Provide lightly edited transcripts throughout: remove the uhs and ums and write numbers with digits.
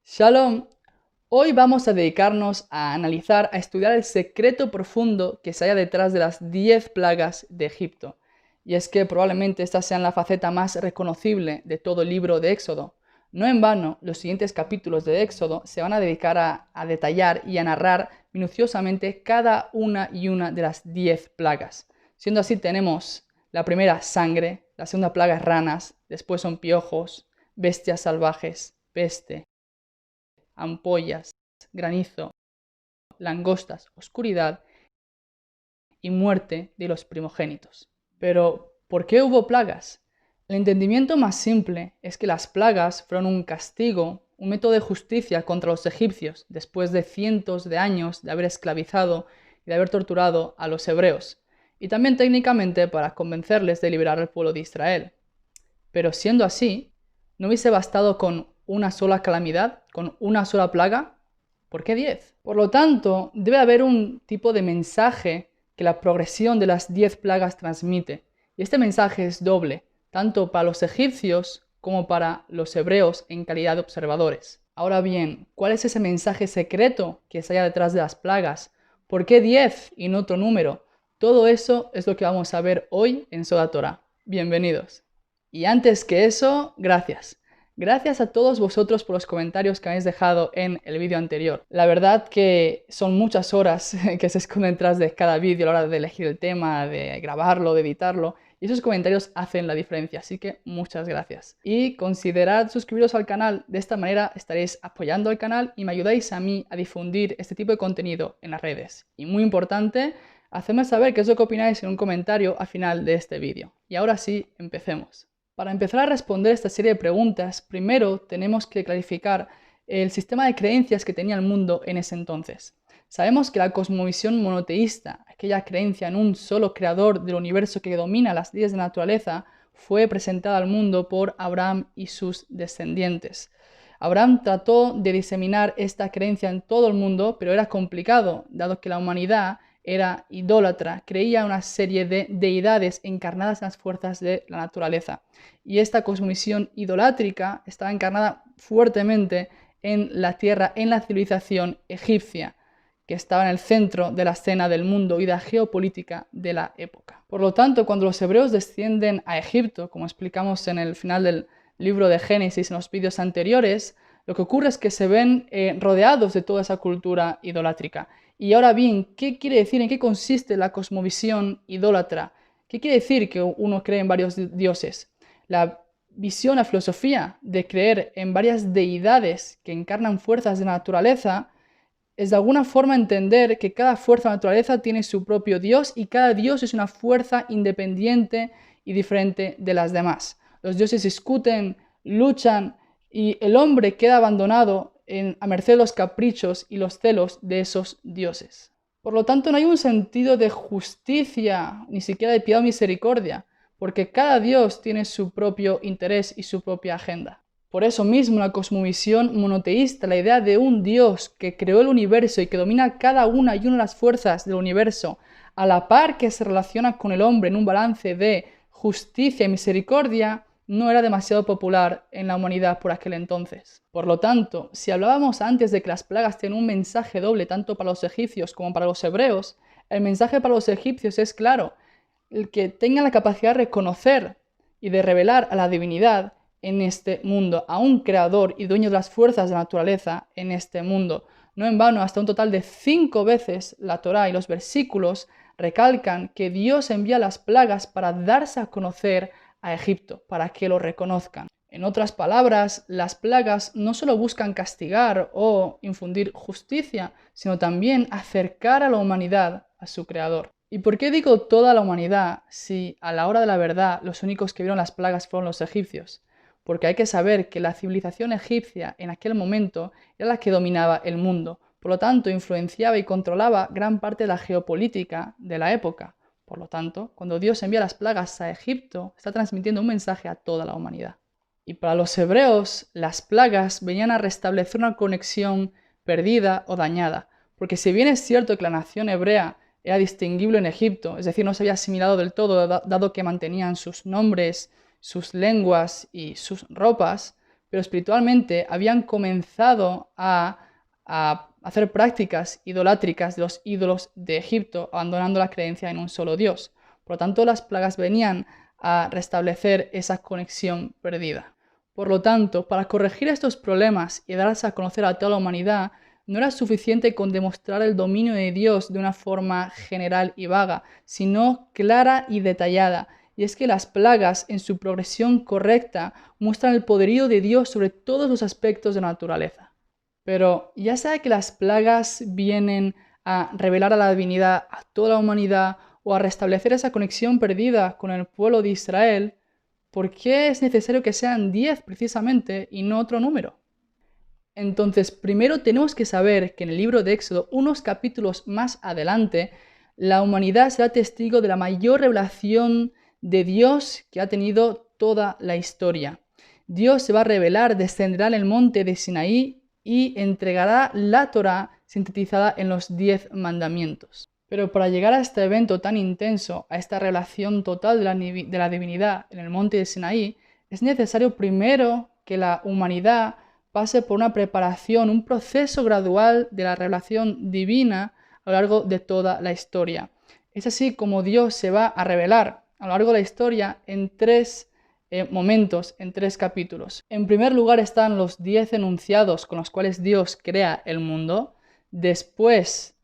Shalom. Hoy vamos a dedicarnos a analizar, a estudiar el secreto profundo que se halla detrás de las 10 plagas de Egipto. Y es que probablemente estas sean la faceta más reconocible de todo el libro de Éxodo. No en vano, los siguientes capítulos de Éxodo se van a dedicar a detallar y a narrar minuciosamente cada una y una de las 10 plagas. Siendo así, tenemos la primera sangre, la segunda plaga es ranas, después son piojos, bestias salvajes, peste, ampollas, granizo, langostas, oscuridad y muerte de los primogénitos. Pero, ¿por qué hubo plagas? El entendimiento más simple es que las plagas fueron un castigo, un método de justicia contra los egipcios después de cientos de años de haber esclavizado y de haber torturado a los hebreos, y también técnicamente para convencerles de liberar al pueblo de Israel. Pero siendo así, ¿no hubiese bastado con una sola calamidad, con una sola plaga? ¿Por qué 10? Por lo tanto, debe haber un tipo de mensaje que la progresión de las 10 plagas transmite. Y este mensaje es doble, tanto para los egipcios como para los hebreos en calidad de observadores. Ahora bien, ¿cuál es ese mensaje secreto que se halla detrás de las plagas? ¿Por qué 10 y no otro número? Todo eso es lo que vamos a ver hoy en Soda Torah. Bienvenidos. Y antes que eso, gracias. Gracias a todos vosotros por los comentarios que habéis dejado en el vídeo anterior. La verdad que son muchas horas que se esconden detrás de cada vídeo a la hora de elegir el tema, de grabarlo, de editarlo. Y esos comentarios hacen la diferencia, así que muchas gracias. Y considerad suscribiros al canal, de esta manera estaréis apoyando al canal y me ayudáis a mí a difundir este tipo de contenido en las redes. Y muy importante, hacedme saber qué es lo que opináis en un comentario al final de este vídeo. Y ahora sí, empecemos. Para empezar a responder esta serie de preguntas, primero tenemos que clarificar el sistema de creencias que tenía el mundo en ese entonces. Sabemos que la cosmovisión monoteísta, aquella creencia en un solo creador del universo que domina las leyes de la naturaleza, fue presentada al mundo por Abraham y sus descendientes. Abraham trató de diseminar esta creencia en todo el mundo, pero era complicado, dado que la humanidad era idólatra, creía una serie de deidades encarnadas en las fuerzas de la naturaleza. Y esta cosmovisión idolátrica estaba encarnada fuertemente en la tierra, en la civilización egipcia, que estaba en el centro de la escena del mundo y de la geopolítica de la época. Por lo tanto, cuando los hebreos descienden a Egipto, como explicamos en el final del libro de Génesis en los vídeos anteriores, lo que ocurre es que se ven rodeados de toda esa cultura idolátrica. Y ahora bien, ¿qué quiere decir, en qué consiste la cosmovisión idólatra? ¿Qué quiere decir que uno cree en varios dioses? La visión, la filosofía de creer en varias deidades que encarnan fuerzas de la naturaleza es de alguna forma entender que cada fuerza de la naturaleza tiene su propio Dios y cada Dios es una fuerza independiente y diferente de las demás. Los dioses discuten, luchan y el hombre queda abandonado a merced de los caprichos y los celos de esos dioses. Por lo tanto, no hay un sentido de justicia, ni siquiera de piedad o misericordia, porque cada dios tiene su propio interés y su propia agenda. Por eso mismo la cosmovisión monoteísta, la idea de un Dios que creó el universo y que domina cada una y una de las fuerzas del universo, a la par que se relaciona con el hombre en un balance de justicia y misericordia, no era demasiado popular en la humanidad por aquel entonces. Por lo tanto, si hablábamos antes de que las plagas tienen un mensaje doble tanto para los egipcios como para los hebreos, el mensaje para los egipcios es claro, el que tengan la capacidad de reconocer y de revelar a la divinidad en este mundo, a un creador y dueño de las fuerzas de la naturaleza en este mundo. No en vano, hasta un total de 5 veces la Torá y los versículos recalcan que Dios envía las plagas para darse a conocer a Egipto, para que lo reconozcan. En otras palabras, las plagas no solo buscan castigar o infundir justicia, sino también acercar a la humanidad a su creador. ¿Y por qué digo toda la humanidad si a la hora de la verdad los únicos que vieron las plagas fueron los egipcios? Porque hay que saber que la civilización egipcia en aquel momento era la que dominaba el mundo, por lo tanto influenciaba y controlaba gran parte de la geopolítica de la época. Por lo tanto, cuando Dios envía las plagas a Egipto, está transmitiendo un mensaje a toda la humanidad. Y para los hebreos, las plagas venían a restablecer una conexión perdida o dañada, porque si bien es cierto que la nación hebrea era distinguible en Egipto, es decir, no se había asimilado del todo, dado que mantenían sus nombres, sus lenguas y sus ropas, pero espiritualmente habían comenzado a hacer prácticas idolátricas de los ídolos de Egipto, abandonando la creencia en un solo Dios. Por lo tanto, las plagas venían a restablecer esa conexión perdida. Por lo tanto, para corregir estos problemas y darse a conocer a toda la humanidad, no era suficiente con demostrar el dominio de Dios de una forma general y vaga, sino clara y detallada. Y es que las plagas, en su progresión correcta, muestran el poderío de Dios sobre todos los aspectos de la naturaleza. Pero ya sea que las plagas vienen a revelar a la divinidad a toda la humanidad o a restablecer esa conexión perdida con el pueblo de Israel, ¿por qué es necesario que sean 10 precisamente y no otro número? Entonces, primero tenemos que saber que en el libro de Éxodo, unos capítulos más adelante, la humanidad será testigo de la mayor revelación de Dios que ha tenido toda la historia. Dios se va a revelar, descenderá en el monte de Sinaí y entregará la Torá sintetizada en los 10 mandamientos. Pero para llegar a este evento tan intenso, a esta revelación total de la divinidad en el monte de Sinaí, es necesario primero que la humanidad pase por una preparación, un proceso gradual de la revelación divina a lo largo de toda la historia. Es así como Dios se va a revelar a lo largo de la historia en 3 momentos, en 3 capítulos. En primer lugar están los 10 enunciados con los cuales Dios crea el mundo. Después,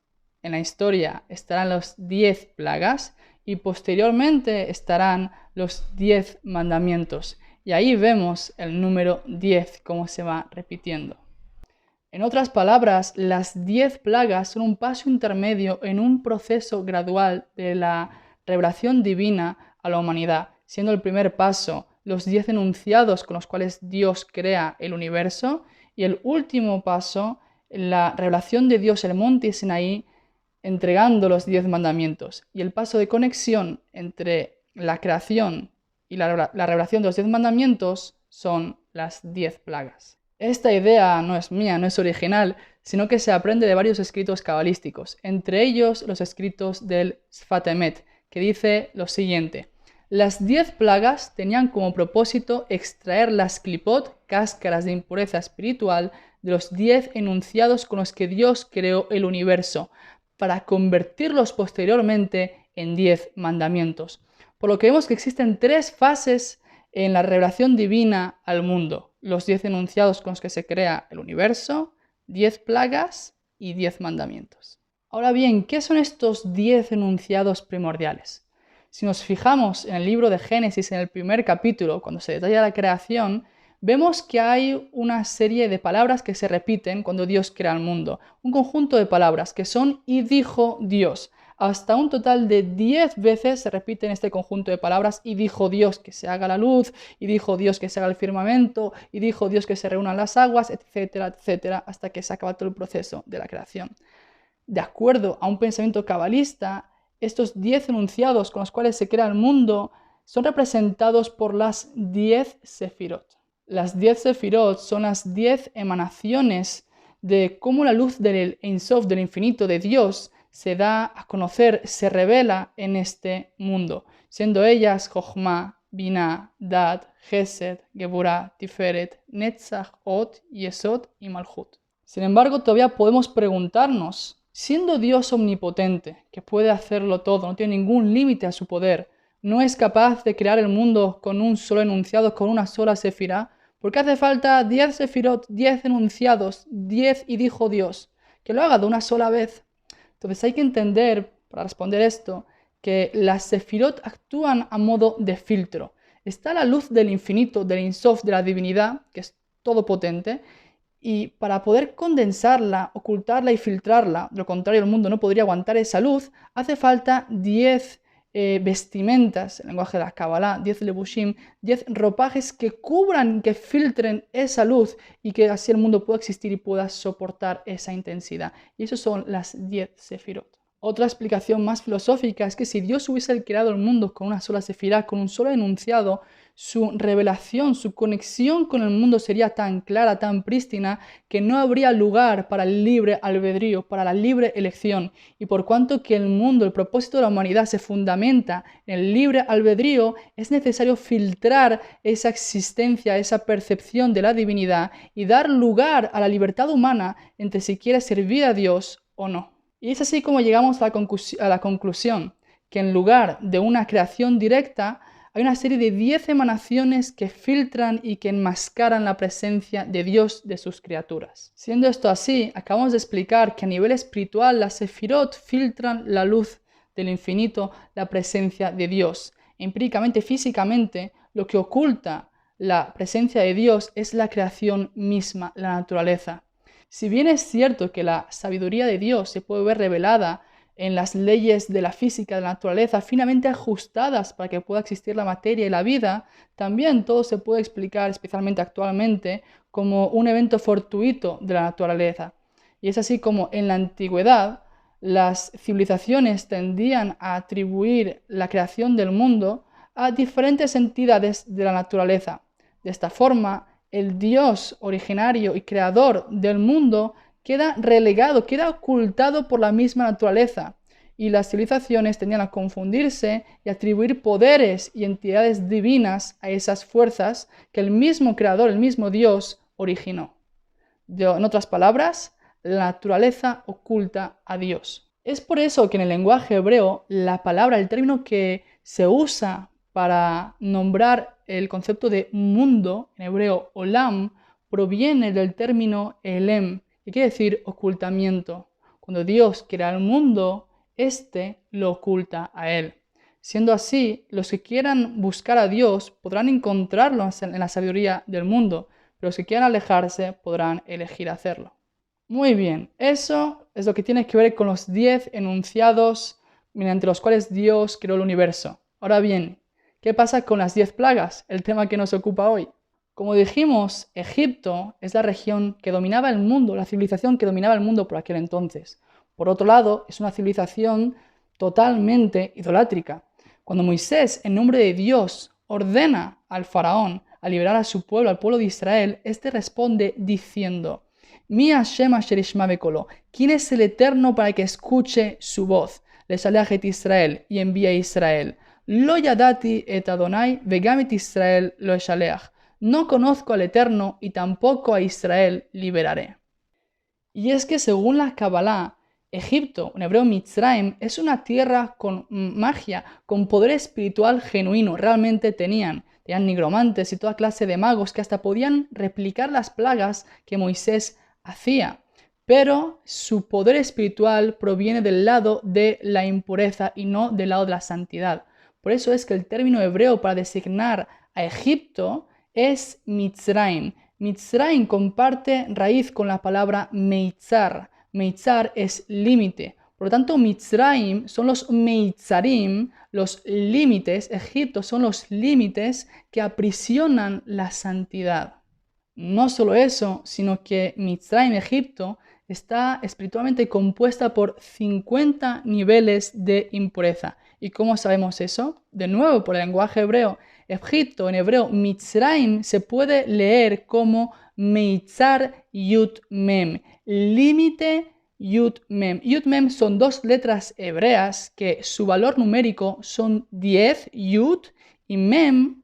en la historia, estarán los 10 plagas y posteriormente estarán los 10 mandamientos. Y ahí vemos el número 10, cómo se va repitiendo. En otras palabras, las 10 plagas son un paso intermedio en un proceso gradual de la revelación divina a la humanidad, siendo el primer paso los 10 enunciados con los cuales Dios crea el universo y el último paso, la revelación de Dios en el monte Sinaí, entregando los 10 mandamientos. Y el paso de conexión entre la creación y la revelación de los 10 mandamientos son las 10 plagas. Esta idea no es mía, no es original, sino que se aprende de varios escritos cabalísticos, entre ellos los escritos del Sfat Emet, que dice lo siguiente: las 10 plagas tenían como propósito extraer las clipot, cáscaras de impureza espiritual, de los 10 enunciados con los que Dios creó el universo, para convertirlos posteriormente en 10 mandamientos. Por lo que vemos que existen 3 fases en la revelación divina al mundo: los 10 enunciados con los que se crea el universo, 10 plagas y 10 mandamientos. Ahora bien, ¿qué son estos 10 enunciados primordiales? Si nos fijamos en el libro de Génesis, en el primer capítulo, cuando se detalla la creación, vemos que hay una serie de palabras que se repiten cuando Dios crea el mundo. Un conjunto de palabras que son "y dijo Dios". Hasta un total de 10 veces se repite en este conjunto de palabras: y dijo Dios que se haga la luz, y dijo Dios que se haga el firmamento, y dijo Dios que se reúnan las aguas, etcétera, etcétera, hasta que se acaba todo el proceso de la creación. De acuerdo a un pensamiento cabalista, estos 10 enunciados con los cuales se crea el mundo son representados por las 10 sefirot. Las 10 sefirot son las 10 emanaciones de cómo la luz del Ein Sof, del infinito de Dios, se da a conocer, se revela en este mundo, siendo ellas Jochma, Binah, Dat, Gesed, Geburah, Tiferet, Netzach, Od, Yesod y Malchut. Sin embargo, todavía podemos preguntarnos: siendo Dios omnipotente, que puede hacerlo todo, no tiene ningún límite a su poder, ¿no es capaz de crear el mundo con un solo enunciado, con una sola sefirá? ¿Por qué hace falta 10 sefirot, 10 enunciados, 10 y dijo Dios? Que lo haga de una sola vez. Entonces hay que entender, para responder esto, que las sefirot actúan a modo de filtro. Está la luz del infinito, del Ein Sof, de la divinidad, que es todopotente, y para poder condensarla, ocultarla y filtrarla, de lo contrario el mundo no podría aguantar esa luz, hace falta 10 vestimentas, en el lenguaje de la Kabbalah, 10 lebushim, 10 ropajes que cubran, que filtren esa luz y que así el mundo pueda existir y pueda soportar esa intensidad. Y eso son las 10 sefirot. Otra explicación más filosófica es que si Dios hubiese creado el mundo con una sola sefirá, con un solo enunciado, su revelación, su conexión con el mundo sería tan clara, tan prístina, que no habría lugar para el libre albedrío, para la libre elección. Y por cuanto que el mundo, el propósito de la humanidad se fundamenta en el libre albedrío, es necesario filtrar esa existencia, esa percepción de la divinidad y dar lugar a la libertad humana entre si quiere servir a Dios o no. Y es así como llegamos a la conclusión que en lugar de una creación directa, hay una serie de 10 emanaciones que filtran y que enmascaran la presencia de Dios de sus criaturas. Siendo esto así, acabamos de explicar que a nivel espiritual las sefirot filtran la luz del infinito, la presencia de Dios. Empíricamente, físicamente, lo que oculta la presencia de Dios es la creación misma, la naturaleza. Si bien es cierto que la sabiduría de Dios se puede ver revelada en las leyes de la física, de la naturaleza, finamente ajustadas para que pueda existir la materia y la vida, también todo se puede explicar, especialmente actualmente, como un evento fortuito de la naturaleza. Y es así como en la antigüedad las civilizaciones tendían a atribuir la creación del mundo a diferentes entidades de la naturaleza. De esta forma, el Dios originario y creador del mundo queda relegado, queda ocultado por la misma naturaleza, y las civilizaciones tendían a confundirse y atribuir poderes y entidades divinas a esas fuerzas que el mismo creador, el mismo Dios, originó. En otras palabras, la naturaleza oculta a Dios. Es por eso que en el lenguaje hebreo la palabra, el término que se usa para nombrar el concepto de mundo, en hebreo olam, proviene del término elem, que quiere decir ocultamiento. Cuando Dios crea el mundo, éste lo oculta a él. Siendo así, los que quieran buscar a Dios podrán encontrarlo en la sabiduría del mundo, pero los que quieran alejarse podrán elegir hacerlo. Muy bien, eso es lo que tiene que ver con los 10 enunciados mediante los cuales Dios creó el universo. Ahora bien, ¿qué pasa con las 10 plagas? El tema que nos ocupa hoy. Como dijimos, Egipto es la región que dominaba el mundo, la civilización que dominaba el mundo por aquel entonces. Por otro lado, es una civilización totalmente idolátrica. Cuando Moisés, en nombre de Dios, ordena al faraón a liberar a su pueblo, al pueblo de Israel, este responde diciendo: Mi Hashem asher yishma bekolo, ¿quién es el Eterno para que escuche su voz? Les alejet Israel y envía a Israel. Lo yadati et Adonai vegam et Israel lo eshaleach. No conozco al Eterno y tampoco a Israel liberaré. Y es que según la Kabbalah, Egipto, en hebreo Mitzrayim, es una tierra con magia, con poder espiritual genuino. Realmente tenían nigromantes y toda clase de magos que hasta podían replicar las plagas que Moisés hacía. Pero su poder espiritual proviene del lado de la impureza y no del lado de la santidad. Por eso es que el término hebreo para designar a Egipto es Mitzrayim. Mitzrayim comparte raíz con la palabra Meitzar. Meitzar es límite. Por lo tanto, Mitzrayim son los Meitzarim, los límites. Egipto son los límites que aprisionan la santidad. No solo eso, sino que Mitzrayim, Egipto, está espiritualmente compuesta por 50 niveles de impureza. ¿Y cómo sabemos eso? De nuevo, por el lenguaje hebreo. Egipto, en hebreo, Mitzrayim, se puede leer como Meitzar Yud Mem, límite Yud Mem. Yud Mem son dos letras hebreas que su valor numérico son 10, Yud, y Mem,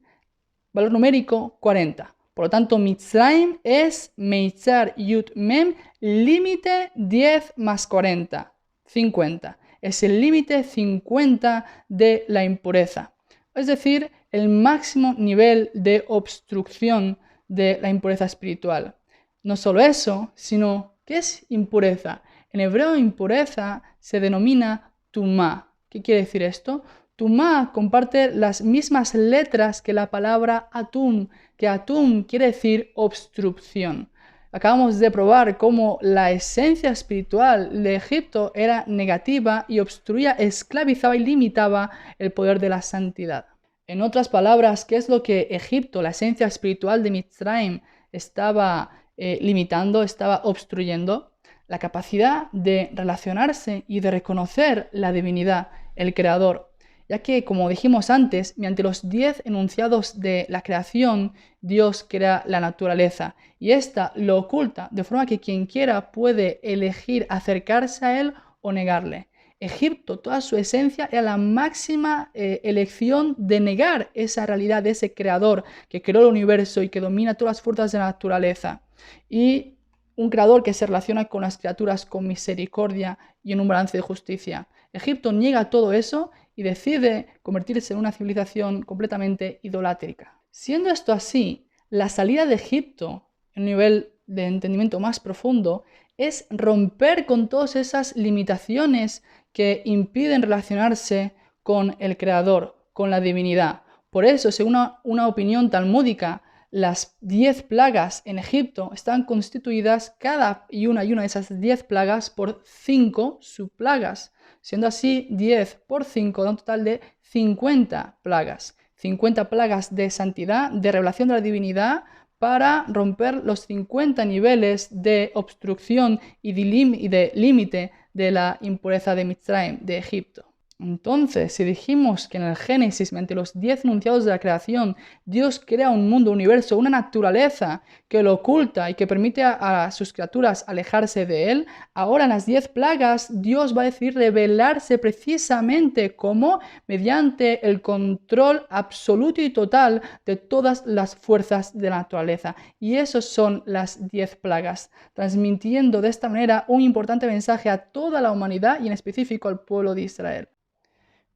valor numérico 40. Por lo tanto, Mitzrayim es Meitzar Yud Mem, límite 10 más 40, 50. Es el límite 50 de la impureza. Es decir, el máximo nivel de obstrucción de la impureza espiritual. No solo eso, sino, ¿qué es impureza? En hebreo, impureza se denomina tumá. ¿Qué quiere decir esto? Tumá comparte las mismas letras que la palabra atum, que atum quiere decir obstrucción. Acabamos de probar cómo la esencia espiritual de Egipto era negativa y obstruía, esclavizaba y limitaba el poder de la santidad. En otras palabras, ¿qué es lo que Egipto, la esencia espiritual de Mitzrayim, estaba limitando, estaba obstruyendo? La capacidad de relacionarse y de reconocer la divinidad, el creador. ya que, como dijimos antes, mediante los 10 enunciados de la creación, Dios crea la naturaleza y ésta lo oculta, de forma que quien quiera puede elegir acercarse a él o negarle. Egipto, toda su esencia, era la máxima elección de negar esa realidad de ese creador que creó el universo y que domina todas las fuerzas de la naturaleza. Y un creador que se relaciona con las criaturas con misericordia y en un balance de justicia. Egipto niega todo eso y decide convertirse en una civilización completamente idolátrica. Siendo esto así, la salida de Egipto, en un nivel de entendimiento más profundo, es romper con todas esas limitaciones que impiden relacionarse con el Creador, con la divinidad. Por eso, según una opinión talmúdica, las 10 plagas en Egipto están constituidas cada una de esas 10 plagas por 5 subplagas, siendo así 10 por 5 da un total de 50 plagas. 50 plagas de santidad, de revelación de la divinidad, para romper los 50 niveles de obstrucción y de límite de la impureza de Mitzrayim, de Egipto. Entonces, si dijimos que en el Génesis, mediante los 10 enunciados de la creación, Dios crea un mundo, un universo, una naturaleza que lo oculta y que permite a sus criaturas alejarse de él, ahora en las 10 plagas Dios va a decidir revelarse precisamente como mediante el control absoluto y total de todas las fuerzas de la naturaleza. Y esos son las 10 plagas, transmitiendo de esta manera un importante mensaje a toda la humanidad y en específico al pueblo de Israel.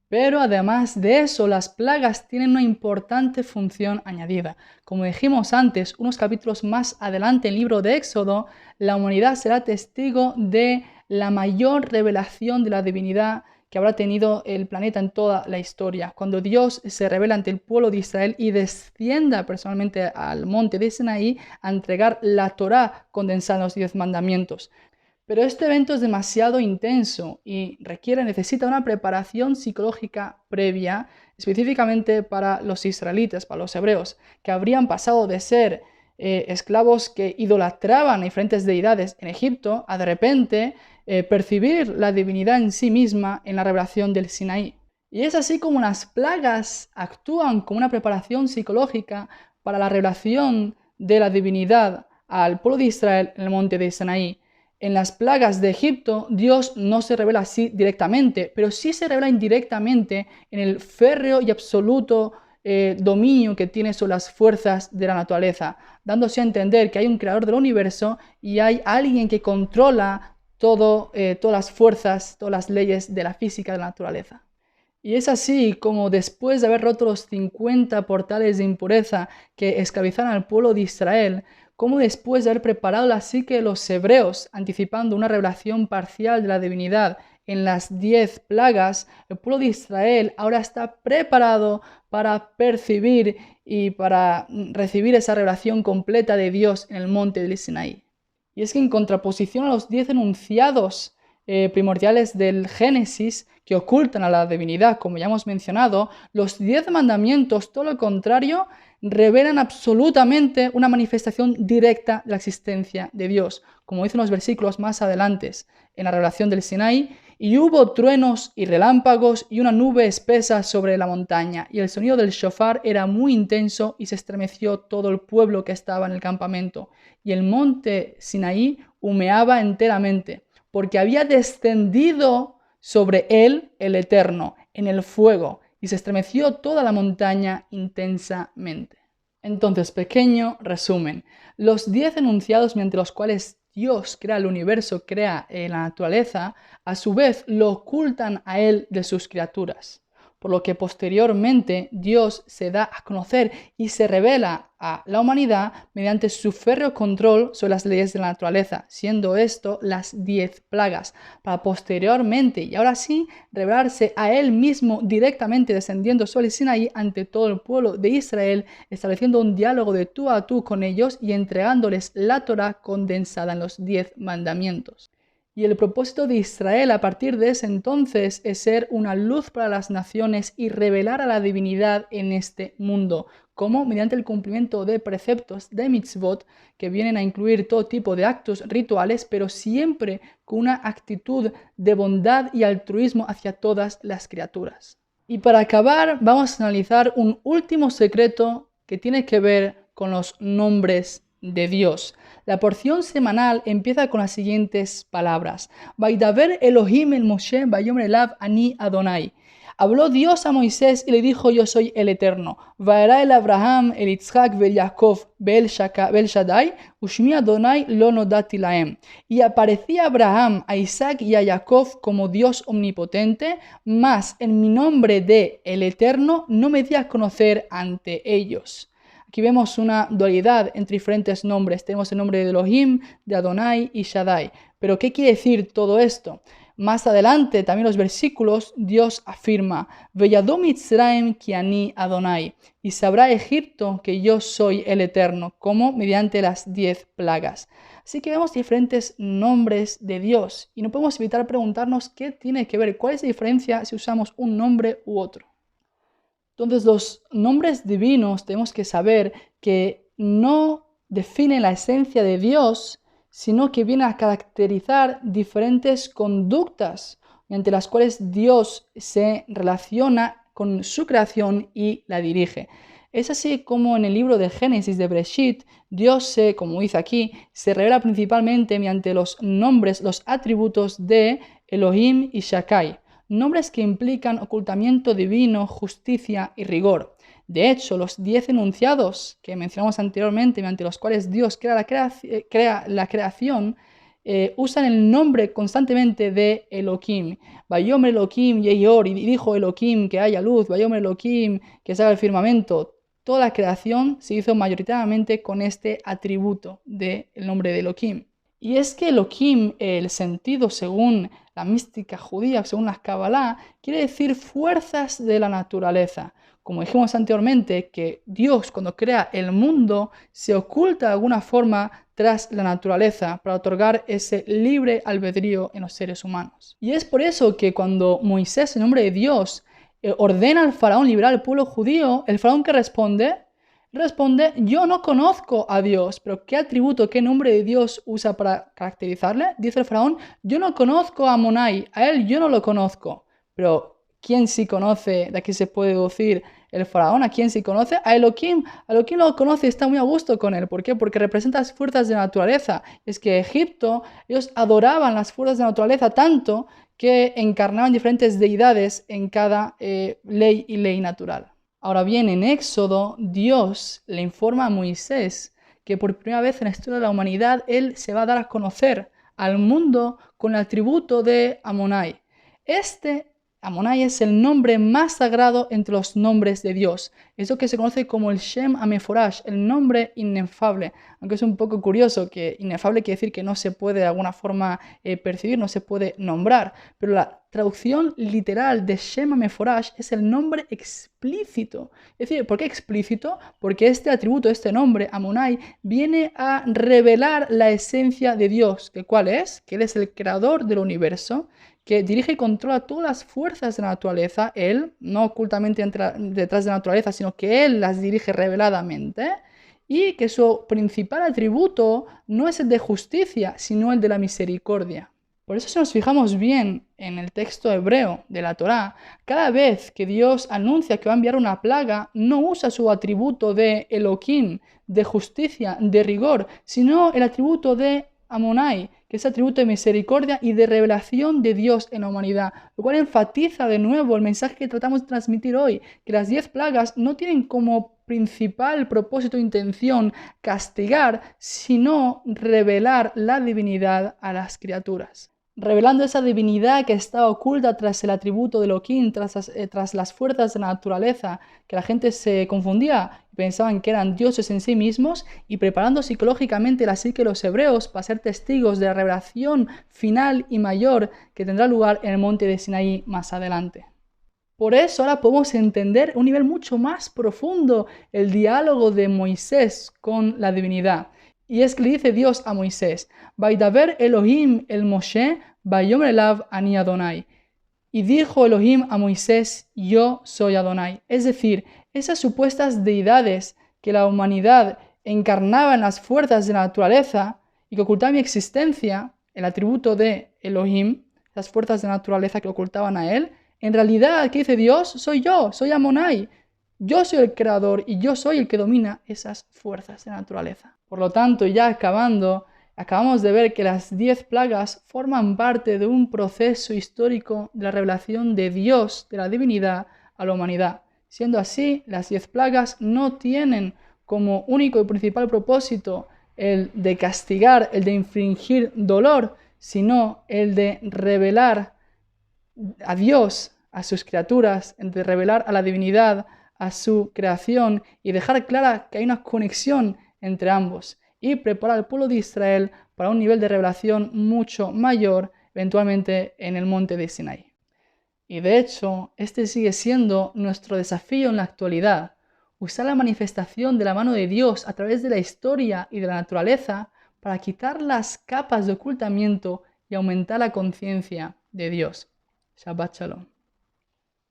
Pero además de eso, las plagas tienen una importante función añadida. Como dijimos antes, unos capítulos más adelante en el libro de Éxodo, la humanidad será testigo de la mayor revelación de la divinidad que habrá tenido el planeta en toda la historia. Cuando Dios se revela ante el pueblo de Israel y descienda personalmente al monte de Sinaí a entregar la Torá condensada en los 10 mandamientos. Pero este evento es demasiado intenso y necesita una preparación psicológica previa, específicamente para los israelitas, para los hebreos, que habrían pasado de ser esclavos que idolatraban a diferentes deidades en Egipto, a de repente percibir la divinidad en sí misma en la revelación del Sinaí. Y es así como las plagas actúan como una preparación psicológica para la revelación de la divinidad al pueblo de Israel en el monte de Sinaí. En las plagas de Egipto, Dios no se revela así directamente, pero sí se revela indirectamente en el férreo y absoluto dominio que tiene sobre las fuerzas de la naturaleza, dándose a entender que hay un creador del universo y hay alguien que controla todas las fuerzas, todas las leyes de la física de la naturaleza. Y es así como después de haber roto los 50 portales de impureza que esclavizaron al pueblo de Israel, como después de haber preparado la psique de los hebreos, anticipando una revelación parcial de la divinidad en las 10 plagas, el pueblo de Israel ahora está preparado para percibir y para recibir esa revelación completa de Dios en el monte del Sinaí. Y es que en contraposición a los 10 enunciados primordiales del Génesis que ocultan a la divinidad, como ya hemos mencionado, los 10 mandamientos, todo lo contrario, revelan absolutamente una manifestación directa de la existencia de Dios, como dicen los versículos más adelante en la revelación del Sinaí. Y hubo truenos y relámpagos y una nube espesa sobre la montaña, y el sonido del shofar era muy intenso y se estremeció todo el pueblo que estaba en el campamento. Y el monte Sinaí humeaba enteramente, porque había descendido sobre él el Eterno en el fuego, y se estremeció toda la montaña intensamente. Entonces, pequeño resumen. Los 10 enunciados mediante los cuales Dios crea el universo, crea la naturaleza, a su vez lo ocultan a él de sus criaturas, por lo que posteriormente Dios se da a conocer y se revela a la humanidad mediante su férreo control sobre las leyes de la naturaleza, siendo esto las 10 plagas, para posteriormente y ahora sí revelarse a él mismo directamente descendiendo sobre el Sinaí ante todo el pueblo de Israel, estableciendo un diálogo de tú a tú con ellos y entregándoles la Torá condensada en los 10 mandamientos. Y el propósito de Israel a partir de ese entonces es ser una luz para las naciones y revelar a la divinidad en este mundo, como mediante el cumplimiento de preceptos de mitzvot que vienen a incluir todo tipo de actos rituales, pero siempre con una actitud de bondad y altruismo hacia todas las criaturas. Y para acabar, vamos a analizar un último secreto que tiene que ver con los nombres de Dios. La porción semanal empieza con las siguientes palabras. Vaidaber Elohim el Moshe Vayomer elav ani Adonai. Habló Dios a Moisés y le dijo: yo soy el Eterno. Vaera el Abraham, el Yitzhak, el Jacob, el Shaddai, Ushmi Adonai lo nodati laem. Y aparecía Abraham, a Isaac y a Jacob como Dios omnipotente, mas en mi nombre de el Eterno no me di a conocer ante ellos. Aquí vemos una dualidad entre diferentes nombres. Tenemos el nombre de Elohim, de Adonai y Shaddai. Pero ¿qué quiere decir todo esto? Más adelante, también los versículos, Dios afirma: Veyadó Mitzrayim ki ani Adonai, y sabrá Egipto que yo soy el Eterno, como mediante las 10 plagas. Así que vemos diferentes nombres de Dios y no podemos evitar preguntarnos qué tiene que ver, cuál es la diferencia si usamos un nombre u otro. Entonces, los nombres divinos tenemos que saber que no definen la esencia de Dios, sino que vienen a caracterizar diferentes conductas mediante las cuales Dios se relaciona con su creación y la dirige. Es así como en el libro de Génesis de Bereshit, Dios como dice aquí, se revela principalmente mediante los nombres, los atributos de Elohim y Shaddai. Nombres que implican ocultamiento divino, justicia y rigor. De hecho, los 10 enunciados que mencionamos anteriormente, mediante los cuales Dios crea la creación, usan el nombre constantemente de Elohim. Vayomer Elohim Yehior, y dijo Elohim que haya luz, Vayomer Elohim que se haga el firmamento. Toda la creación se hizo mayoritariamente con este atributo del nombre de Elohim. Y es que Elohim, el sentido según la mística judía, según la Kabbalah, quiere decir fuerzas de la naturaleza. Como dijimos anteriormente, que Dios cuando crea el mundo se oculta de alguna forma tras la naturaleza para otorgar ese libre albedrío en los seres humanos. Y es por eso que cuando Moisés, en nombre de Dios, ordena al faraón liberar al pueblo judío, el faraón que responde, yo no conozco a Dios. Pero ¿qué atributo, qué nombre de Dios usa para caracterizarle? Dice el faraón: yo no conozco a Amonai, a él yo no lo conozco. Pero ¿quién sí conoce? De aquí se puede deducir el faraón. ¿A quién sí conoce? A Elohim. A Elohim lo conoce y está muy a gusto con él. ¿Por qué? Porque representa las fuerzas de la naturaleza. Es que Egipto, ellos adoraban las fuerzas de la naturaleza tanto que encarnaban diferentes deidades en cada ley y ley natural. Ahora bien, en Éxodo, Dios le informa a Moisés que por primera vez en la historia de la humanidad Él se va a dar a conocer al mundo con el atributo de Amonai. Amonai es el nombre más sagrado entre los nombres de Dios. Es lo que se conoce como el Shem HaMeforash, el nombre inefable. Aunque es un poco curioso que inefable quiere decir que no se puede de alguna forma percibir, no se puede nombrar. Pero la traducción literal de Shem HaMeforash es el nombre explícito. Es decir, ¿por qué explícito? Porque este atributo, este nombre, Amonai, viene a revelar la esencia de Dios. ¿Cuál es? Que Él es el creador del universo, que dirige y controla todas las fuerzas de la naturaleza. Él, no ocultamente detrás de la naturaleza, sino que Él las dirige reveladamente, y que su principal atributo no es el de justicia, sino el de la misericordia. Por eso, si nos fijamos bien en el texto hebreo de la Torá, cada vez que Dios anuncia que va a enviar una plaga, no usa su atributo de Elohim, de justicia, de rigor, sino el atributo de Amonai, que es atributo de misericordia y de revelación de Dios en la humanidad, lo cual enfatiza de nuevo el mensaje que tratamos de transmitir hoy, que las 10 plagas no tienen como principal propósito e intención castigar, sino revelar la divinidad a las criaturas. Revelando esa divinidad que estaba oculta tras el atributo de Elohim, tras las fuerzas de la naturaleza, que la gente se confundía y pensaban que eran dioses en sí mismos, y preparando psicológicamente la psique de los hebreos para ser testigos de la revelación final y mayor que tendrá lugar en el monte de Sinaí más adelante. Por eso ahora podemos entender a un nivel mucho más profundo el diálogo de Moisés con la divinidad. Y es que le dice Dios a Moisés: Vaidaber Elohim el Moshe, Vayomer elav ani Adonai. Y dijo Elohim a Moisés: yo soy Adonai. Es decir, esas supuestas deidades que la humanidad encarnaba en las fuerzas de la naturaleza y que ocultaban mi existencia, el atributo de Elohim, las fuerzas de la naturaleza que ocultaban a él, en realidad, ¿qué dice Dios? Soy yo, soy Amonai. Yo soy el creador y yo soy el que domina esas fuerzas de la naturaleza. Por lo tanto, ya acabamos de ver que las 10 plagas forman parte de un proceso histórico de la revelación de Dios, de la divinidad, a la humanidad. Siendo así, las 10 plagas no tienen como único y principal propósito el de castigar, el de infligir dolor, sino el de revelar a Dios, a sus criaturas, de revelar a la divinidad, a su creación y dejar clara que hay una conexión entre ambos y preparar al pueblo de Israel para un nivel de revelación mucho mayor, eventualmente en el monte de Sinai. Y de hecho, este sigue siendo nuestro desafío en la actualidad, usar la manifestación de la mano de Dios a través de la historia y de la naturaleza para quitar las capas de ocultamiento y aumentar la conciencia de Dios. Shabbat Shalom.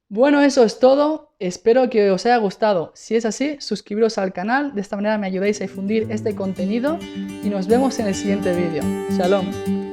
Bueno, eso es todo. Espero que os haya gustado. Si es así, suscribiros al canal. De esta manera me ayudáis a difundir este contenido y nos vemos en el siguiente vídeo. Shalom.